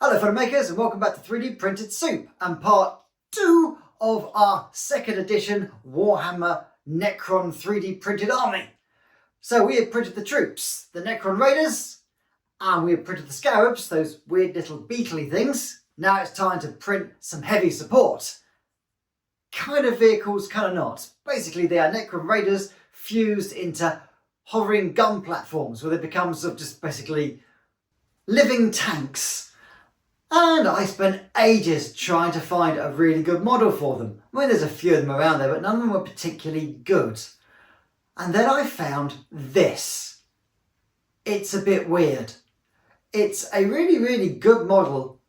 Hello fellow makers and welcome back to 3D Printed Soup and part 2 of our 2nd edition Warhammer Necron 3D printed army. So we have printed the troops, the Necron Raiders, and we have printed the Scarabs, those weird little beetly things. Now it's time to print some heavy support. Kind of vehicles, kind of not. Basically they are Necron Raiders fused into hovering gun platforms where they become sort of just basically living tanks. And I spent ages trying to find a really good model for them. I mean, there's a few of them around there, but none of them were particularly good. And then I found this. It's a bit weird. It's a really good model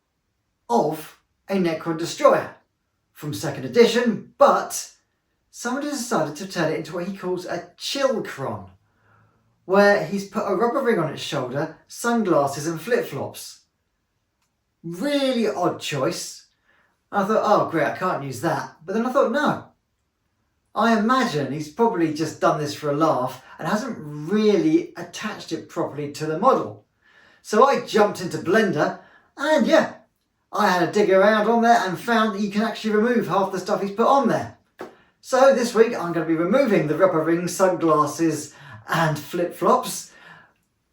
of a Necron destroyer from 2nd edition, but somebody decided to turn it into what he calls a Chilcron, where he's put a rubber ring on its shoulder, sunglasses and flip-flops. Really odd choice. I thought, oh great, I can't use that. But then I thought, no. I imagine he's probably just done this for a laugh and hasn't really attached it properly to the model. So I jumped into Blender and yeah, I had a dig around on there and found that you can actually remove half the stuff he's put on there. So this week I'm going to be removing the rubber rings, sunglasses and flip-flops,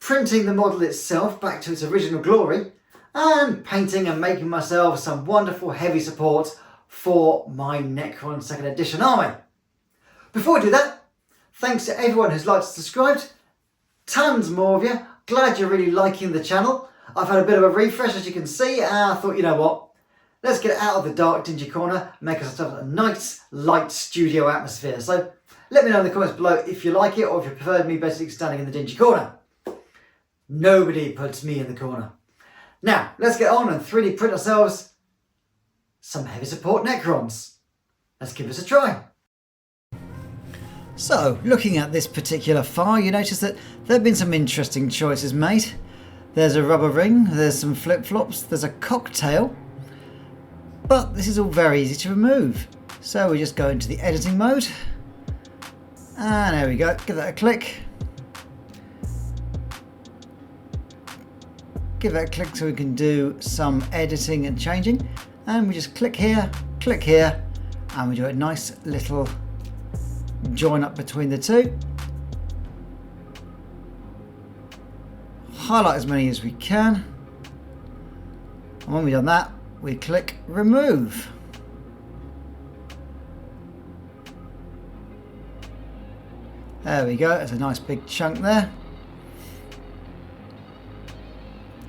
printing the model itself back to its original glory, and painting and making myself some wonderful heavy support for my Necron 2nd edition army. Before I do that, thanks to everyone who's liked and subscribed. Tons more of you. Glad you're really liking the channel. I've had a bit of a refresh, as you can see, and I thought, you know what? Let's get out of the dark, dingy corner and make ourselves a nice, light studio atmosphere. So let me know in the comments below if you like it or if you prefer me basically standing in the dingy corner. Nobody puts me in the corner. Now, let's get on and 3D print ourselves some heavy support Necrons. Let's give this a try. So, looking at this particular file, you notice that there have been some interesting choices made. There's a rubber ring, there's some flip-flops, there's a cocktail, but this is all very easy to remove. So we just go into the editing mode, and there we go, give that a click. Give that a click so we can do some editing and changing, and we just click here, and we do a nice little join up between the two. Highlight as many as we can, and when we've done that we click remove. There we go, there's a nice big chunk there.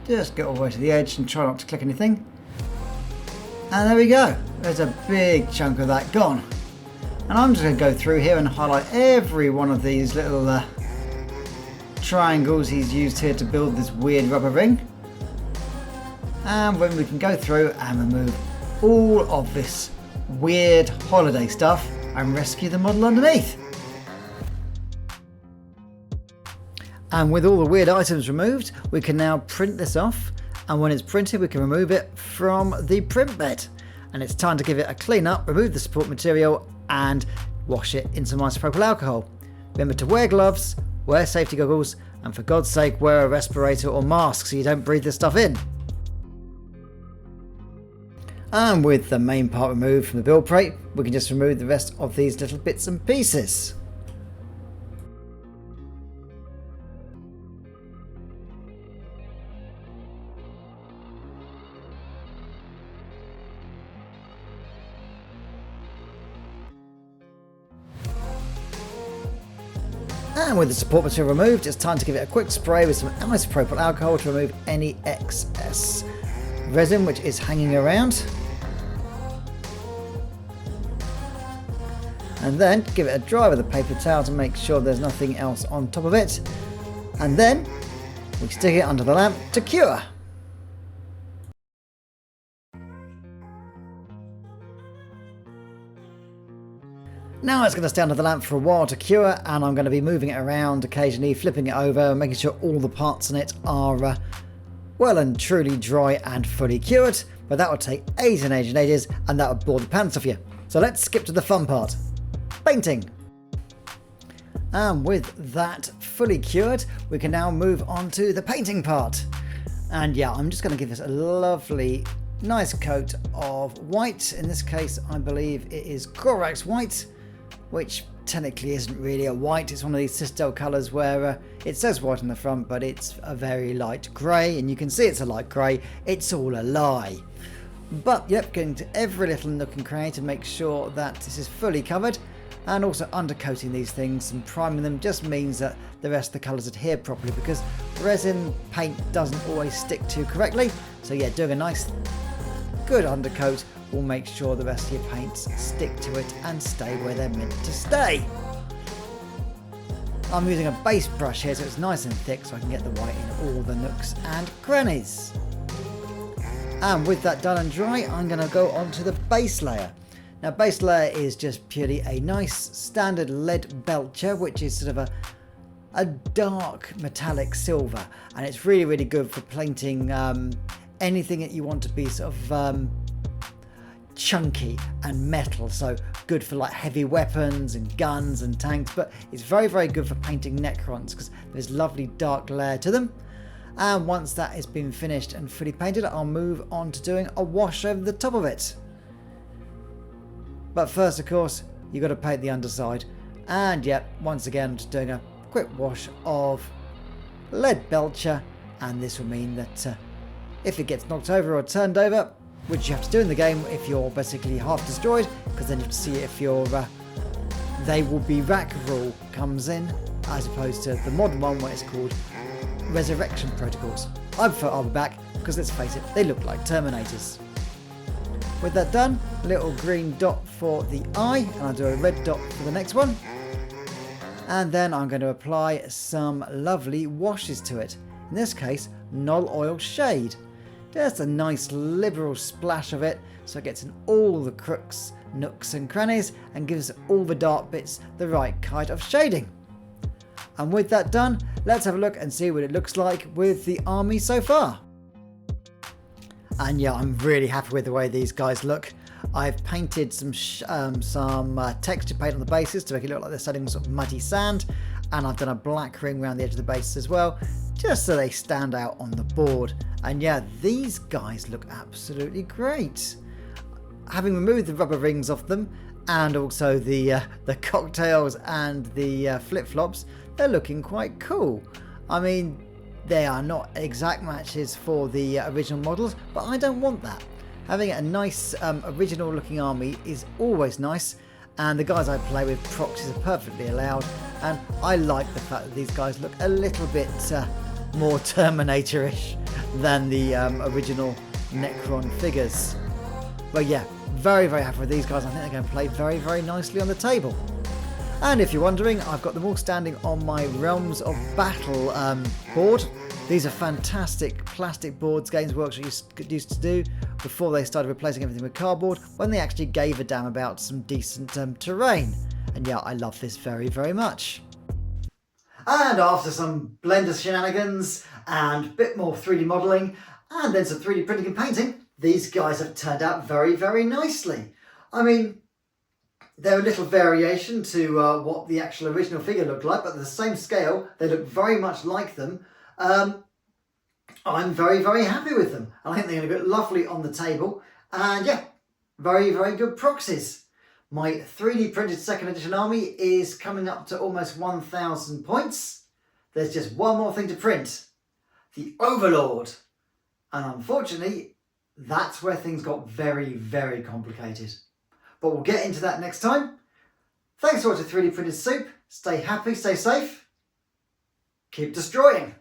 Just get all the way to the edge and try not to click anything. And there we go. There's a big chunk of that gone. And I'm just going to go through here and highlight every one of these little triangles he's used here to build this weird rubber ring. And then we can go through and remove all of this weird holiday stuff and rescue the model underneath. And with all the weird items removed, we can now print this off, and when it's printed we can remove it from the print bed. And it's time to give it a clean up, remove the support material and wash it in some isopropyl alcohol. Remember to wear gloves, wear safety goggles, and for God's sake wear a respirator or mask so you don't breathe this stuff in. And with the main part removed from the build crate, we can just remove the rest of these little bits and pieces. And with the support material removed, it's time to give it a quick spray with some isopropyl alcohol to remove any excess resin which is hanging around. And then give it a dry with a paper towel to make sure there's nothing else on top of it. And then we stick it under the lamp to cure. Now it's going to stay under the lamp for a while to cure, and I'm going to be moving it around occasionally, flipping it over, making sure all the parts in it are well and truly dry and fully cured. But that would take ages and ages and ages, and that would bore the pants off you. So let's skip to the fun part. Painting. And with that fully cured, we can now move on to the painting part. And yeah, I'm just going to give this a lovely, nice coat of white. In this case, I believe it is Corax white, which technically isn't really a white. It's one of these Sistel colours where it says white on the front, but it's a very light grey, and you can see it's a light grey. It's all a lie. But yep, going to every little nook and cranny to make sure that this is fully covered, and also undercoating these things and priming them just means that the rest of the colours adhere properly, because resin paint doesn't always stick to correctly. So yeah, doing a nice good undercoat will make sure the rest of your paints stick to it and stay where they're meant to stay. I'm using a base brush here so it's nice and thick so I can get the white in all the nooks and crannies. And with that done and dry, I'm going to go on to the base layer. Now, base layer is just purely a nice standard lead belcher, which is sort of a dark metallic silver, and it's really, really good for painting anything that you want to be sort of chunky and metal. So good for like heavy weapons and guns and tanks, but it's very, very good for painting Necrons because there's lovely dark layer to them. And once that has been finished and fully painted, I'll move on to doing a wash over the top of it. But first, of course, you've got to paint the underside. And yep, once again, I'm just doing a quick wash of lead belcher. And this will mean that if it gets knocked over or turned over, which you have to do in the game if you're basically half destroyed, because then you have to see if your they will be rack rule comes in, as opposed to the modern one where it's called resurrection protocols. I prefer I'll be back because let's face it, they look like Terminators. With that done, a little green dot for the eye, and I'll do a red dot for the next one. And then I'm going to apply some lovely washes to it. In this case, Null Oil Shade. Just a nice liberal splash of it so it gets in all the crooks, nooks and crannies and gives all the dark bits the right kind of shading. And with that done, let's have a look and see what it looks like with the army so far. And yeah, I'm really happy with the way these guys look. I've painted some texture paint on the bases to make it look like they're standing sort of muddy sand, and I've done a black ring around the edge of the bases as well, just so they stand out on the board. And yeah, these guys look absolutely great. Having removed the rubber rings off them, and also the cocktails and the flip-flops, they're looking quite cool. I mean, they are not exact matches for the original models, but I don't want that. Having a nice original looking army is always nice, and the guys I play with proxies are perfectly allowed, and I like the fact that these guys look a little bit more Terminator-ish than the original Necron figures. But yeah, very, very happy with these guys. I think they're going to play very, very nicely on the table. And if you're wondering, I've got them all standing on my Realms of Battle board. These are fantastic plastic boards Games Workshop used to do before they started replacing everything with cardboard, when they actually gave a damn about some decent terrain. And yeah, I love this very, very much. And after some Blender shenanigans and a bit more 3D modelling and then some 3D printing and painting, these guys have turned out very, very nicely. I mean, they're a little variation to what the actual original figure looked like, but at the same scale, they look very much like them. I'm very, very happy with them. I think they're going to look lovely on the table. And yeah, very, very good proxies. My 3D printed second edition army is coming up to almost 1,000 points. There's just one more thing to print. The Overlord. And unfortunately, that's where things got very, very complicated. But we'll get into that next time. Thanks for watching 3D Printed Soup. Stay happy, stay safe. Keep destroying.